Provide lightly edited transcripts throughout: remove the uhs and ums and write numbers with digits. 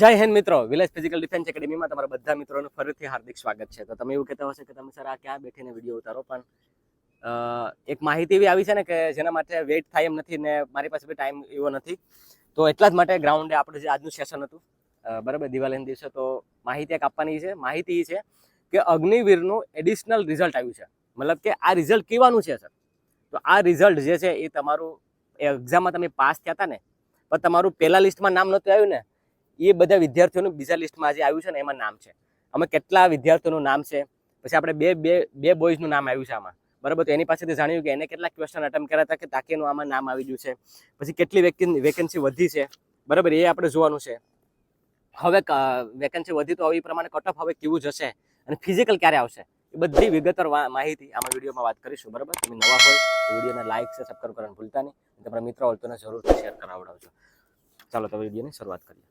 જય હિન્દ મિત્રો, village physical defence એકેડેમીમાં તમારા બધા મિત્રોનું ફરીથી હાર્દિક સ્વાગત છે. તો તમે એવું કહેતા હશે કે તમે સર આ ક્યાં બેઠીને વિડીયો ઉતારો, પણ એક માહિતી એવી આવી છે ને કે જેના માટે વેઇટ થાય એમ નથી ને મારી પાસે બી ટાઈમ એવો નથી. તો એટલા જ માટે ગ્રાઉન્ડે આપણે જે આજનું સેશન હતું બરાબર દિવાળીના દિવસે, તો માહિતી એક આપવાની છે. માહિતી એ છે કે અગ્નિવીરનું એડિશનલ રિઝલ્ટ આવ્યું છે. મતલબ કે આ રિઝલ્ટ કેવાનું છે સર? તો આ રિઝલ્ટ જે છે એ તમારું એક્ઝામમાં તમે પાસ થયા હતા ને, પણ તમારું પહેલા લિસ્ટમાં નામ નહોતું આવ્યું ને, એ બધા વિદ્યાર્થીઓનું બીજા લિસ્ટમાં આજે આવ્યું છે ને એમાં નામ છે. અમે કેટલા વિદ્યાર્થીઓનું નામ છે, પછી આપણે બે બોયઝનું નામ આવ્યું છે આમાં, બરાબર. તો એની પાસેથી જાણ્યું કે એને કેટલા ક્વેશ્ચન અટેમ્પ કર્યા હતા કે તાકેનું આમાં નામ આવી ગયું છે, પછી કેટલી વેકેન્સી વધી છે, બરાબર, એ આપણે જોવાનું છે. હવે વેકેન્સી વધી તો એ પ્રમાણે કટ ઓફ હવે કેવું જશે અને ફિઝિકલ ક્યારે આવશે, એ બધી વિગતવાર માહિતી આમાં વિડીયોમાં વાત કરીશું, બરાબર. તમે નવા હોય તો વિડીયોને લાઈક છે, સબસ્ક્રાઈબ કરવાનું ભૂલતા નહીં. તમારા મિત્રો હોય તો જરૂરથી શેર કરાવડાવજો. ચાલો તો વિડીયોની શરૂઆત કરીએ.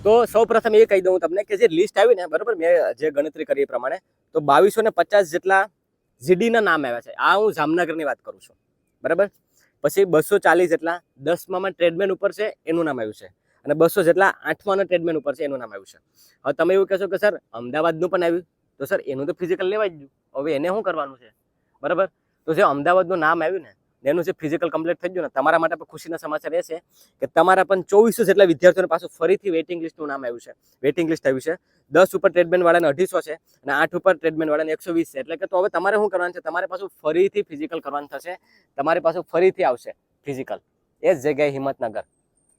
તો સૌ પ્રથમ એ કહી દઉં તમને કે જે લિસ્ટ આવી ને, બરાબર, મેં જે ગણતરી કરી એ પ્રમાણે તો 2250 જેટલા જીડીના નામ આવ્યા છે. આ હું જામનગરની વાત કરું છું, બરાબર. પછી 240 જેટલા 10માં ટ્રેડમેન ઉપર છે એનું નામ આવ્યું છે, અને 200 જેટલા 8માં ટ્રેડમેન ઉપર છે એનું નામ આવ્યું છે. હવે તમે એવું કહેશો કે સર અમદાવાદનું પણ આવ્યું, તો સર એનું તો ફિઝિકલ લેવા જ ગયું, હવે એને શું કરવાનું છે, બરાબર. તો જે અમદાવાદનું નામ આવ્યું ને એનું જે ફિઝિકલ કમ્પ્લીટ થઈ ગયું ને, તમારા માટે પણ ખુશીના સમાચાર એ છે કે તમારા પણ 2400 જેટલા વિદ્યાર્થીઓને પાછું ફરીથી વેઇટિંગ લિસ્ટનું નામ આવ્યું છે, વેઇટિંગ લિસ્ટ આવ્યું છે. 10 ઉપર ટ્રેડમેન વાળાને 250 છે અને 8 ઉપર ટ્રેડમેન વાળાને 120 છે. એટલે કે તો હવે તમારે શું કરવાનું છે, તમારે પાછું ફરીથી ફિઝિકલ કરવાનું થશે, તમારે પાછું ફરીથી આવશે ફિઝિકલ એ જ જગ્યાએ હિંમતનગર,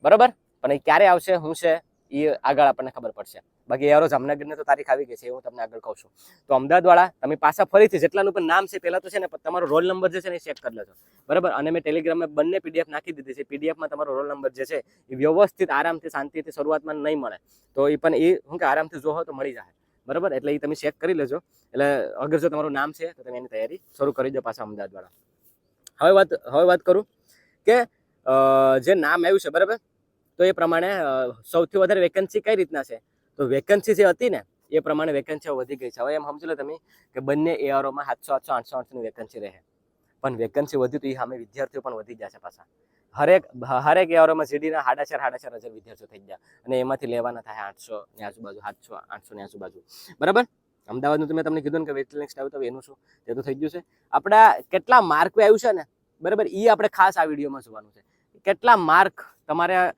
બરાબર. પણ એ ક્યારે આવશે, શું છે, એ આગળ આપણને ખબર પડશે. બાકી એરો જામનગરની તો તારીખ આવી ગઈ છે, એ હું તમને આગળ કહું છું. તો અમદાવાદ વાળા તમે પાછા ફરીથી જેટલાનું પણ નામ છે પહેલા તો છે ને તમારો રોલ નંબર જે છે ને એ ચેક કરી લેજો, બરાબર. અને મેં ટેલિગ્રામમાં બંને પીડીએફ નાખી દીધી છે. પીડીએફમાં તમારો રોલ નંબર જે છે એ વ્યવસ્થિત આરામથી શાંતિથી શરૂઆતમાં નહીં મળે, તો એ પણ એ શું કે આરામથી જોવો તો મળી જાય, બરાબર. એટલે એ તમે ચેક કરી લેજો. એટલે અગર જો તમારું નામ છે તો તમે એની તૈયારી શરૂ કરી દો પાછા અમદાવાદ વાળા. હવે વાત કરું કે જે નામ આવ્યું છે, બરાબર, તો એ પ્રમાણે સૌથી વધારે વેકેન્સી કઈ રીતના છે, તો વેકેન્સી જે હતી ને એ પ્રમાણે વેકેન્સીઓ વધી ગઈ છે. હવે એમ સમજી લો તમે કે બંને એઆરઓમાં 700 800 ની વેકેન્સી રહે, પણ વેકેન્સી વધી તો એ સામે વિદ્યાર્થીઓ પણ વધી જશે પાછા. હરેક એઆરઓમાં જીડીના 4.5 વિદ્યાર્થીઓ થઈ ગયા, અને એમાંથી લેવાના થાય 800 ની આજુબાજુ, 800 ની આજુબાજુ, બરાબર. અમદાવાદનું તો મેં તમને કીધું ને કે વેઇટિંગ લિસ્ટ આવ્યું તો એનું શું, તે તો થઈ ગયું છે. આપણા કેટલા માર્ક આવ્યું છે ને, બરાબર, એ આપણે ખાસ આ વિડીયોમાં જોવાનું છે. કેટલા માર્ક તમારે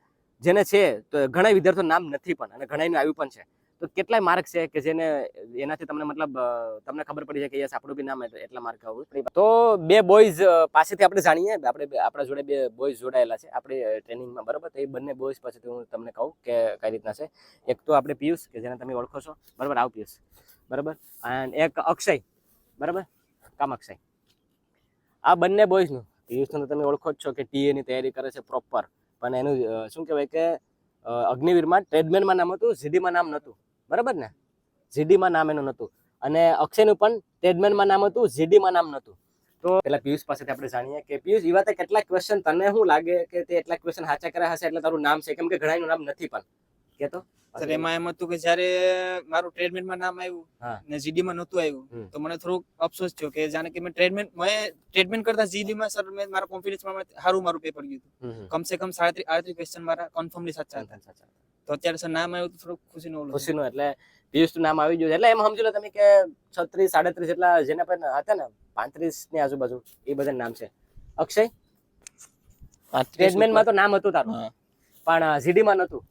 જેને છે, તો ઘણા વિદ્યાર્થીઓ નામ નથી પણ અને ઘણાનું આવ્યું પણ છે, તો કેટલાય માર્ક છે કે જેને એનાથી તમને મતલબ તમને ખબર પડી છે કે યસ આપણું બી નામ એટલા માર્ક આવવું. તો બે બોયઝ પાસેથી આપણે જાણીએ, આપણા જોડે બે બોયઝ જોડાયેલા છે આપણી ટ્રેનિંગમાં, બરાબર. તો એ બંને બોયઝ પાસેથી હું તમને કહું કે કઈ રીતના છે. એક તો આપણે પિયુષ કે જેને તમે ઓળખો છો, બરાબર, આવ પિયુષ, બરાબર, અને એક અક્ષય, બરાબર, કામક્ષય. આ બંને બોયઝનું, પિયુષનું તો તમે ઓળખો જ છો કે ટીએની તૈયારી કરે છે પ્રોપર, પણ એનું શું કહેવાય કે અગ્નિવીરમાં ટ્રેડમેનમાં નામ હતું, જીડીમાં નામ નહોતું, બરાબર ને, જીડીમાં નામ એનું નહોતું. અને અક્ષયનું પણ ટ્રેડમેનમાં નામ હતું, જીડીમાં નામ નહોતું. તો પેલા પિયુષ પાસેથી આપણે જાણીએ કે પિયુષ એ વાતે કેટલા ક્વેશ્ચન તને શું લાગે કે તે એટલા ક્વેશ્ચન સાચા કર્યા હશે એટલે તારું નામ છે, કેમ કે ઘણાનું નામ નથી પણ કેતો. સર એમાં એમ હતું કે જ્યારે મારું ટ્રેડમેનમાં નામ આવ્યું ને જીડીમાં નહોતું આવ્યું, તો મને થોડુંક અફસોસ થયો કે જાણે કે મેં ટ્રેડમેન કરતા જીડીમાં સર મેં મારા કોન્ફિડન્સમાં સારું મારું પેપર ગયું હતું. કમસે કમ 38 ક્વેશ્ચન મારા કન્ફર્મલી સાચા હતા. તો અત્યારે સર નામ આવ્યું તો થોડુંક ખુશીનું એટલે પિયુષનું નામ આવી ગયું. એટલે એમ સમજી લો તમે કે 36 37 જેટલા જેના પર હતા ને 35 ની આજુબાજુ એ બધા નામ છે. અક્ષય ટ્રેડમેનમાં તો નામ હતું તારું, પણ જીડીમાં નહોતું.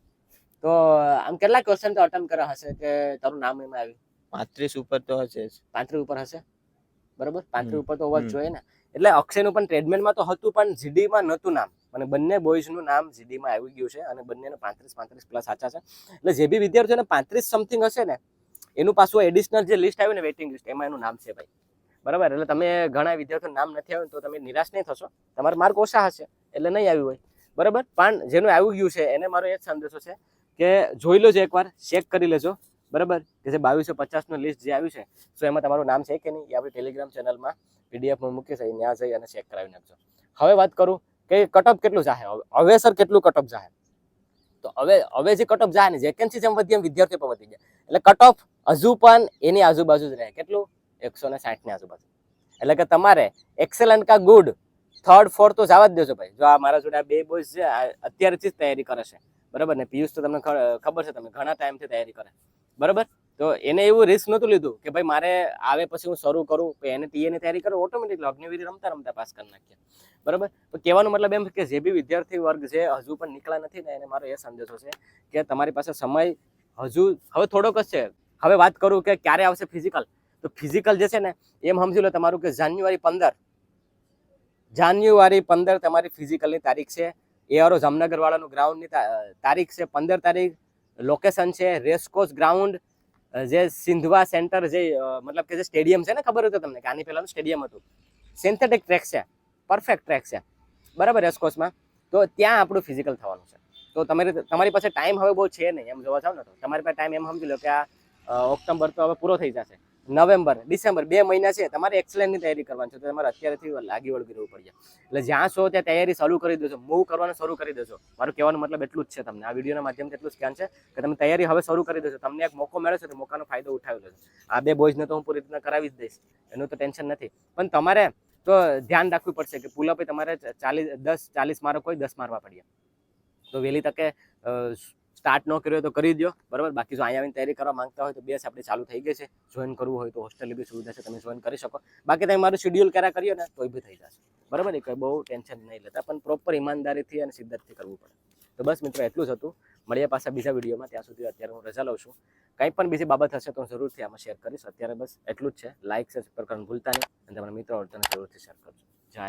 તો આમ કેટલા ક્વેશ્ચન તો અટેમ્પ કર્યા હશે કે તારું નામ એમાં આવ્યું? 35 ઉપર તો હશે, 35 ઉપર હશે, બરાબર. 35 ઉપર તો હોવા જ જોઈએ ને. એટલે અક્ષયનું પણ ટ્રેડમેનમાં તો હતું પણ જીડીમાં નહોતું નામ, અને બંને બોયઝનું નામ જીડીમાં આવી ગયું છે, અને બંનેને 35 પ્લસ સાચા છે. એટલે જે બી વિદ્યાર્થીઓને 35 સમથિંગ હશે ને એનું પાછું એડિશનલ જે લિસ્ટ આવ્યું ને વેઇટિંગ લિસ્ટ, એમાં એનું નામ છે ભાઈ, બરાબર. એટલે તમે ઘણા વિદ્યાર્થીઓનું નામ નથી આવ્યું તો તમે નિરાશ નહીં થશો, તમારા માર્ક ઓછા હશે એટલે નહીં આવ્યું હોય, બરાબર. પણ જેનું આવી ગયું છે એને મારો એ જ સંદેશો છે કે જોઈ લેજો, એકવાર ચેક કરી લેજો, બરાબર, કે જે 2250 લિસ્ટ જે આવ્યું છે તો એમાં તમારું નામ છે કે નહીં, એ આપણી ટેલિગ્રામ ચેનલમાં પીડીએફમાં મૂકી છે, ત્યાં જઈ અને ચેક કરાવી નાખજો. હવે વાત કરું કે કટઓફ કેટલું જાહે. હવે સર કેટલું કટઓફ જાહે, તો હવે જે કટઓફ જાય ને વેકેન્સી જેમ વધી એમ વિદ્યાર્થીઓ પણ વધી જાય, એટલે કટઓફ હજુ પણ એની આજુબાજુ જ રહે. કેટલું? 160 ની આજુબાજુ. એટલે કે તમારે એક્સેલન્ટ કા ગુડ 3rd 4th તો જવા જ દેજો ભાઈ. જો આ મારા જોડે આ બે બોયઝ છે, અત્યારથી જ તૈયારી કરે છે, બરાબર ને. પિયુષ તો તમને ખબર છે, તમે ઘણા ટાઈમથી તૈયારી કરે, બરાબર. તો એને એવું રિસ્ક નહોતું લીધું કે ભાઈ મારે આવે પછી હું શરૂ કરું, કે એને ટીએની તૈયારી કરો, ઓટોમેટિકલી અગ્નિવીર રમતા રમતા પાસ કરી નાખ્યા, બરાબર. તો કહેવાનો મતલબ એમ કે જે બી વિદ્યાર્થી વર્ગ છે હજુ પણ નીકળ્યા નથી ને, એને મારો એ સંદેશો છે કે તમારી પાસે સમય હજુ હવે થોડોક જ છે. હવે વાત કરું કે ક્યારે આવશે ફિઝિકલ, તો ફિઝિકલ જે છે ને એમ સમજી લો તમારું કે જાન્યુઆરી 15 તમારી ફિઝિકલની તારીખ છે. એઆરઓ જામનગર વાળાનું ગ્રાઉન્ડની તારીખ છે 15 તારીખ. લોકેશન છે રેસકોર્સ ગ્રાઉન્ડ, જે સિંધવા સેન્ટર, જે મતલબ કે જે સ્ટેડિયમ છે ને, ખબર હોય તો તમને કે આની પહેલાનું સ્ટેડિયમ હતું, સિન્થેટિક ટ્રેક છે, પરફેક્ટ ટ્રેક છે, બરાબર, રેસકોર્સમાં. તો ત્યાં આપણું ફિઝિકલ થવાનું છે. તો તમારી પાસે ટાઈમ હવે બહુ છે નહીં, એમ જોવા જાવ ને તો તમારી પાસે ટાઈમ એમ સમજી લો કે આ ઓક્ટોબર તો હવે પૂરો થઈ જશે, નવેમ્બર ડિસેમ્બર 2 મહિના છે તમારે એક્સેલન્ટની તૈયારી કરવાની છે. તો તમારે અત્યારેથી લાગી વળગી રહેવું પડશે. એટલે જ્યાં છો ત્યાં તૈયારી ચાલુ કરી દેજો, મૂવ કરવાનું શરૂ કરી દેજો. મારું કહેવાનો મતલબ એટલું જ છે તમને, આ વિડીયોના માધ્યમથી એટલું જ કહેવાનું છે કે તમે તૈયારી હવે શરૂ કરી દેજો. તમને એક મોકો મળે છે તો મોકાનો ફાયદો ઉઠાવી લેજો. આ બે બોયઝને તો હું પૂરી રીતના કરાવી જ દઈશ, એનું તો ટેન્શન નથી. પણ તમારે તો ધ્યાન રાખવું પડશે કે પુલઅપ તમારે 40 મારો કોઈ 10 મારવા પડ્યા. તો વહેલી તકે સ્ટાર્ટ ન કર્યો તો કરી દો, બરાબર. બાકી જો અહીંયા આવીને તૈયારી કરવા માંગતા હોય તો બેસ આપણી ચાલુ થઈ ગઈ છે. જોઈન કરવું હોય તો હોસ્ટેલની બી સુવિધા છે, તમે જોઈન કરી શકો. બાકી તમે મારું શેડ્યુલ કર્યા કરીએ ને તો બી થઈ જશે, બરાબર. એ કંઈ બહુ ટેન્શન નહીં લેતા, પણ પ્રોપર ઈમાનદારીથી અને શિદ્દતથી કરવું પડે. તો બસ મિત્રો એટલું જ હતું. મળીએ પાછા બીજા વિડીયોમાં. ત્યાં સુધી અત્યારે હું રજા લઉં છું. કંઈ પણ બીજી બાબત હશે તો હું જરૂરથી આમાં શેર કરીશ. અત્યારે બસ એટલું જ છે. લાઇક સબસ્ક્રાઇબ કરવાનું ભૂલતા નહીં, અને તમારા મિત્રો વર્તન જરૂરથી શેર કરજો. જય